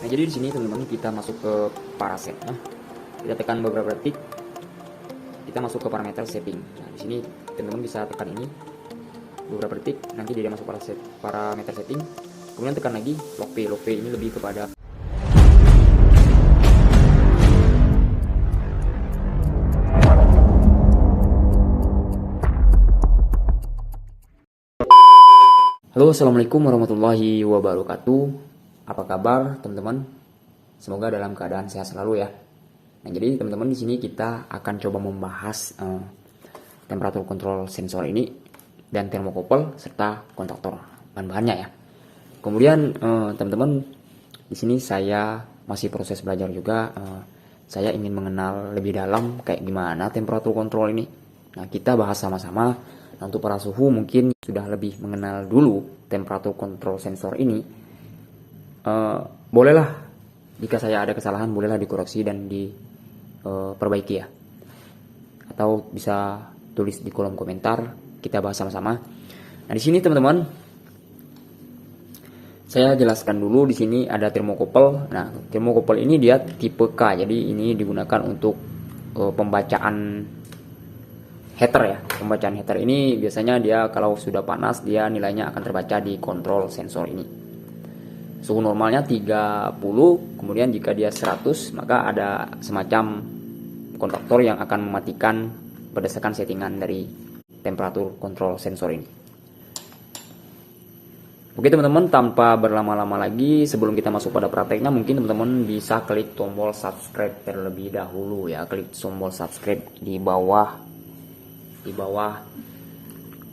Nah, jadi di sini teman-teman kita masuk ke paraset. Nah, kita tekan beberapa detik, kita masuk ke parameter setting. Nah, di sini teman-teman bisa tekan ini beberapa detik, nanti dia masuk parameter setting. Kemudian tekan lagi lock P. Lock P ini lebih kepada Halo, assalamualaikum warahmatullahi wabarakatuh. Apa kabar teman-teman? Semoga dalam keadaan sehat selalu ya. Nah, jadi teman-teman di sini kita akan coba membahas temperatur kontrol sensor ini dan termokouple serta kontaktor bahan-bahannya ya. Kemudian teman-teman di sini saya masih proses belajar juga. Saya ingin mengenal lebih dalam kayak gimana temperatur kontrol ini. Nah, kita bahas sama-sama. Nah, untuk para suhu mungkin sudah lebih mengenal dulu temperatur kontrol sensor ini. Bolehlah jika saya ada kesalahan, bolehlah dikoreksi dan diperbaiki ya. Atau bisa tulis di kolom komentar, kita bahas sama-sama. Nah, di sini teman-teman, saya jelaskan dulu. Di sini ada termokouple. Nah, termokouple ini dia tipe K, jadi ini digunakan untuk pembacaan heater ya. Pembacaan heater ini biasanya dia kalau sudah panas dia nilainya akan terbaca di kontrol sensor ini. Suhu normalnya 30, kemudian jika dia 100 maka ada semacam kontaktor yang akan mematikan berdasarkan settingan dari temperatur kontrol sensor ini. Oke teman-teman, tanpa berlama-lama lagi, sebelum kita masuk pada prakteknya, mungkin teman-teman bisa klik tombol subscribe terlebih dahulu ya. Klik tombol subscribe di bawah.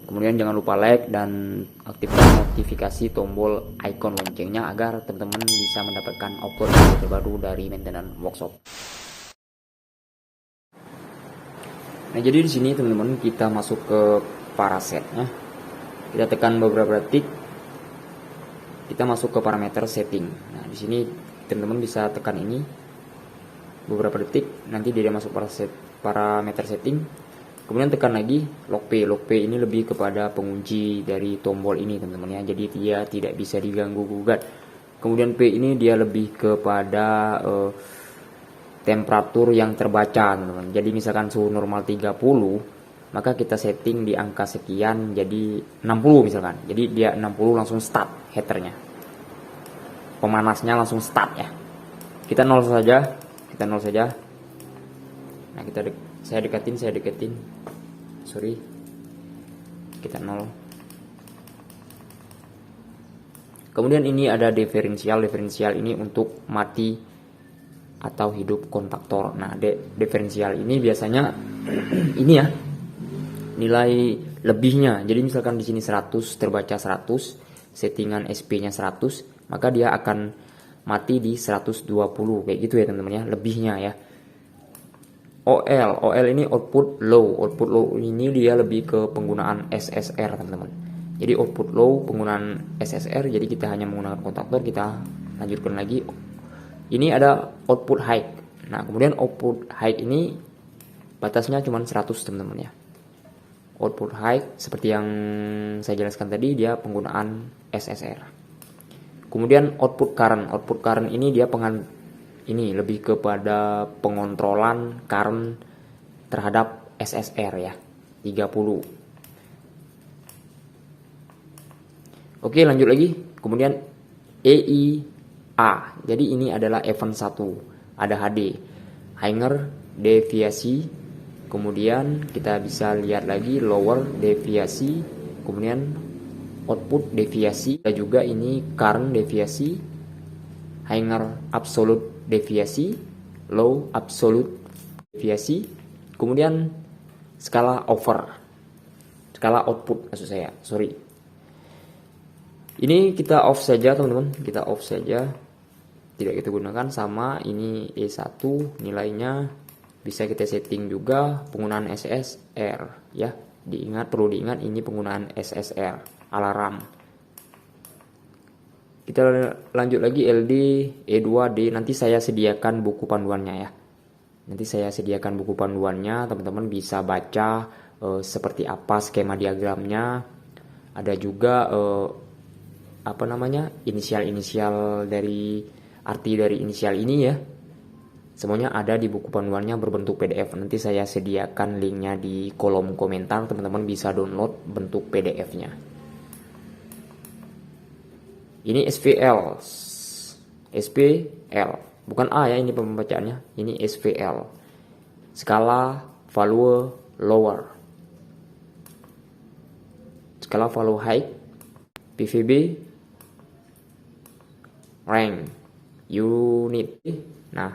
Kemudian jangan lupa like dan aktifkan notifikasi tombol icon loncengnya agar teman-teman bisa mendapatkan upload terbaru dari maintenance workshop. Nah, jadi di sini teman-teman kita masuk ke paraset ya. Kita tekan beberapa detik, kita masuk ke parameter setting. Nah, di sini teman-teman bisa tekan ini beberapa detik, nanti dia masuk parameter setting. Kemudian tekan lagi lock P. Lock P ini lebih kepada pengunci dari tombol ini teman-teman ya. Jadi dia tidak bisa diganggu gugat. Kemudian P ini dia lebih kepada temperatur yang terbaca teman-teman. Jadi misalkan suhu normal 30, maka kita setting di angka sekian jadi 60 misalkan. Jadi dia 60 langsung start heaternya. Pemanasnya langsung start ya. Kita 0 saja. Nah, saya deketin. Sorry. Kita 0. Kemudian ini ada diferensial. Diferensial ini untuk mati atau hidup kontaktor. Nah, diferensial ini biasanya ini ya. Nilai lebihnya. Jadi misalkan di sini 100 terbaca 100, settingan SP-nya 100, maka dia akan mati di 120 kayak gitu ya teman-teman ya, lebihnya ya. OL ini output low. Output low ini dia lebih ke penggunaan SSR teman-teman. Jadi output low penggunaan SSR, jadi kita hanya menggunakan kontaktor. Kita lanjutkan lagi. Ini ada output high. Nah, kemudian output high ini batasnya cuma 100 teman-teman ya. Output high seperti yang saya jelaskan tadi, dia penggunaan SSR. Kemudian output current. Output current ini dia ini lebih kepada pengontrolan current terhadap SSR ya, 30. Oke, lanjut lagi. Kemudian EIA. Jadi ini adalah event 1. Ada HD, higher deviasi. Kemudian kita bisa lihat lagi lower deviasi. Kemudian output deviasi. Ada juga ini current deviasi, higher absolute deviasi, low absolute deviasi, kemudian skala output maksud saya, sorry. Ini kita off saja teman-teman, tidak kita gunakan. Sama ini E1 nilainya bisa kita setting juga penggunaan SSR ya. Perlu diingat ini penggunaan SSR alarm. Kita lanjut lagi LD, E2D. Nanti saya sediakan buku panduannya ya. Teman-teman bisa baca seperti apa skema diagramnya. Ada juga inisial-inisial dari arti dari inisial ini ya. Semuanya ada di buku panduannya berbentuk PDF. Nanti saya sediakan linknya di kolom komentar, teman-teman bisa download bentuk PDF-nya. Ini SVL, SPL, bukan A ya ini pembacaannya. Ini SVL, skala value lower, skala value high, PVB, rank, unit. Nah,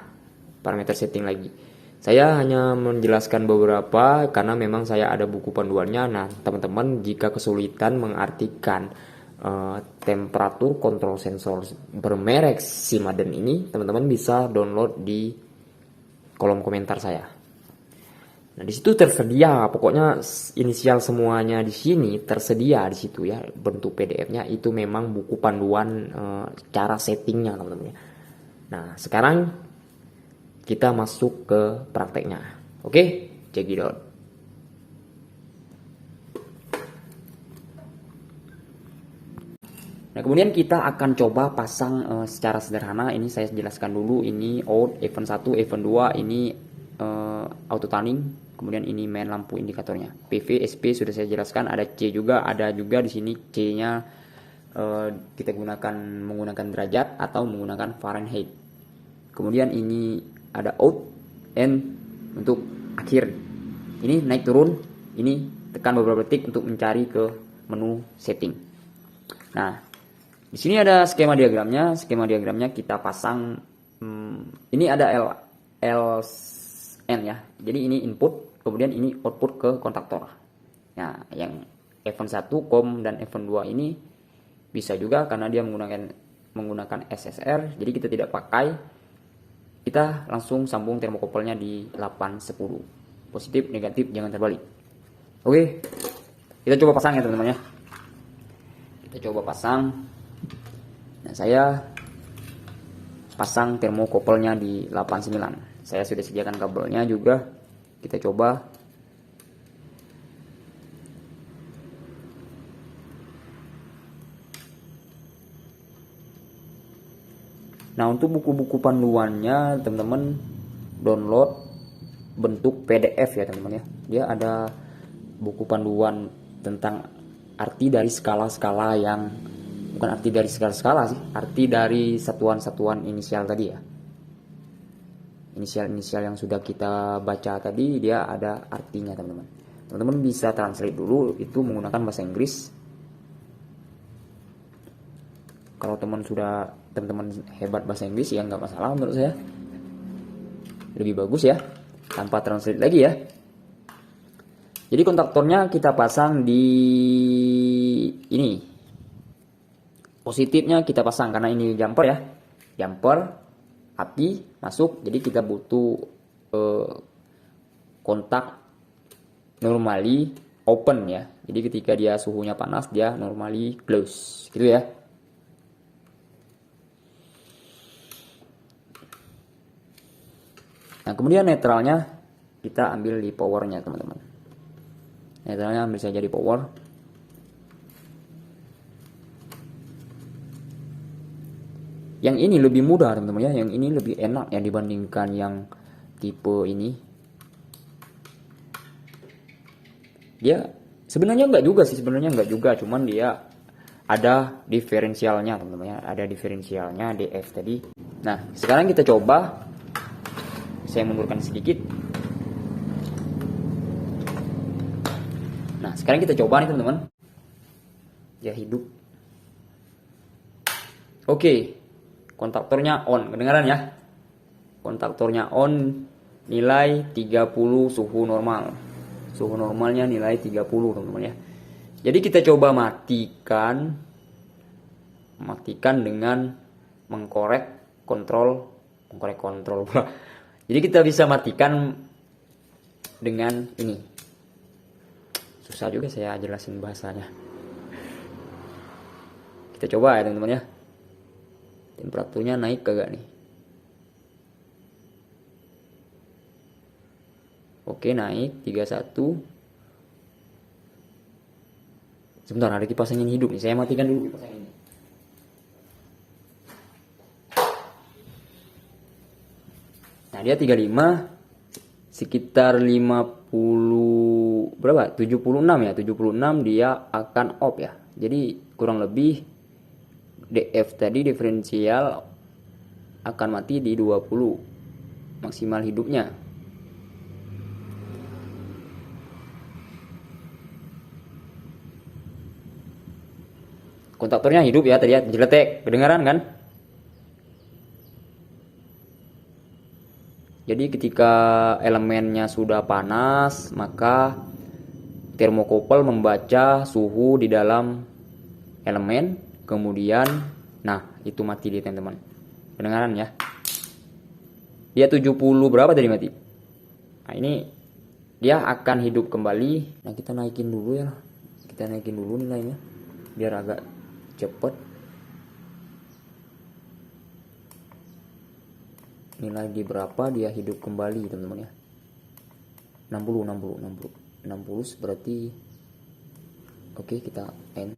parameter setting lagi. Saya hanya menjelaskan beberapa karena memang saya ada buku panduannya. Nah, teman-teman jika kesulitan mengartikan temperatur kontrol sensor bermerek Simaden ini, teman-teman bisa download di kolom komentar saya. Nah, di situ tersedia pokoknya inisial semuanya di sini tersedia di situ ya. Bentuk PDF-nya itu memang buku panduan cara settingnya, teman-teman. Nah, sekarang kita masuk ke prakteknya. Oke, cekidot. Nah, kemudian kita akan coba pasang secara sederhana. Ini saya jelaskan dulu. Ini out, event 1, event 2, ini auto tuning. Kemudian ini main lampu indikatornya. PV, SP sudah saya jelaskan. Ada C juga, ada juga di sini C-nya kita menggunakan derajat atau menggunakan Fahrenheit. Kemudian ini ada out and untuk akhir. Ini naik turun, ini tekan beberapa detik untuk mencari ke menu setting. Nah, di sini ada skema diagramnya. Skema diagramnya kita pasang. Ini ada LN ya. Jadi ini input, kemudian ini output ke kontaktor. Nah, yang event 1 COM dan event 2 ini bisa juga karena dia menggunakan SSR. Jadi kita tidak pakai. Kita langsung sambung termokopelnya di 810. Positif, negatif, jangan terbalik. Oke, kita coba pasang ya teman-teman ya. Kita coba pasang. Nah, saya pasang termokopelnya di 89. Saya sudah sediakan kabelnya juga. Kita coba. Nah, untuk buku-buku panduannya teman-teman download bentuk PDF ya teman-teman ya. Dia ada buku panduan tentang arti dari skala-skala yang bukan arti dari skala-skala sih, arti dari satuan-satuan inisial tadi ya. Inisial-inisial yang sudah kita baca tadi dia ada artinya teman-teman. Teman-teman bisa translate dulu itu menggunakan bahasa Inggris. Kalau teman-teman hebat bahasa Inggris ya nggak masalah menurut saya, lebih bagus ya tanpa translate lagi ya. Jadi kontaktornya kita pasang di ini, positifnya kita pasang karena ini jumper ya, jumper api masuk, jadi kita butuh kontak normally open ya. Jadi ketika dia suhunya panas dia normally close gitu ya. Nah, kemudian netralnya kita ambil di powernya teman-teman. Netralnya ambil saja di power. Yang ini lebih mudah teman-teman ya. Yang ini lebih enak ya dibandingkan yang tipe ini. Dia sebenarnya enggak juga, cuman dia ada diferensialnya teman-teman ya. Ada diferensialnya DF tadi. Nah, sekarang kita coba. Saya mundurkan sedikit. Nah, sekarang kita coba nih teman-teman. Dia hidup. Oke. Kontaktornya on. Kedengaran ya? Kontaktornya on. Nilai 30 suhu normal. Suhu normalnya nilai 30 teman-teman ya. Jadi kita coba matikan dengan mengkorek kontrol pula. Jadi kita bisa matikan dengan ini. Susah juga saya jelasin bahasanya. Kita coba ya teman-teman ya. Temperaturnya naik kagak nih? Oke, naik 31. Sebentar, ada kipas angin hidup nih. Saya matikan dulu kipas angin. dia 35 sekitar 50 berapa? 76 ya. 76 dia akan off ya. Jadi kurang lebih DF tadi diferensial akan mati di 20 maksimal hidupnya. Kontaktornya hidup ya tadi ya, jeletek, kedengaran kan? Jadi ketika elemennya sudah panas, maka termokouple membaca suhu di dalam elemen, kemudian nah itu mati dia teman-teman. Kedengaran ya? Dia 70 berapa tadi mati? Nah ini dia akan hidup kembali. Nah kita naikin dulu ya. Kita naikin dulu nilainya biar agak cepet. Nilai di berapa dia hidup kembali teman-teman ya. 60 berarti oke, kita end.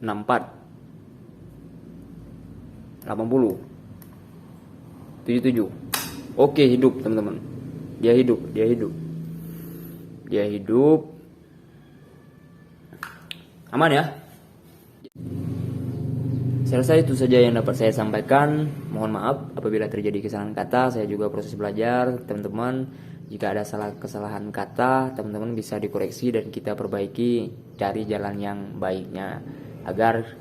Enam 80 77. Oke, hidup teman-teman. Dia hidup. Aman ya. Saya rasa itu saja yang dapat saya sampaikan. Mohon maaf apabila terjadi kesalahan kata. Saya juga proses belajar, teman-teman. Jika ada kesalahan kata, teman-teman bisa dikoreksi dan kita perbaiki, cari jalan yang baiknya agar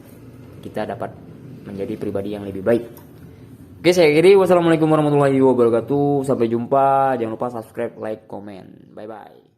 kita dapat menjadi pribadi yang lebih baik. Oke, saya akhiri. Wassalamualaikum warahmatullahi wabarakatuh. Sampai jumpa. Jangan lupa subscribe, like, komen. Bye bye.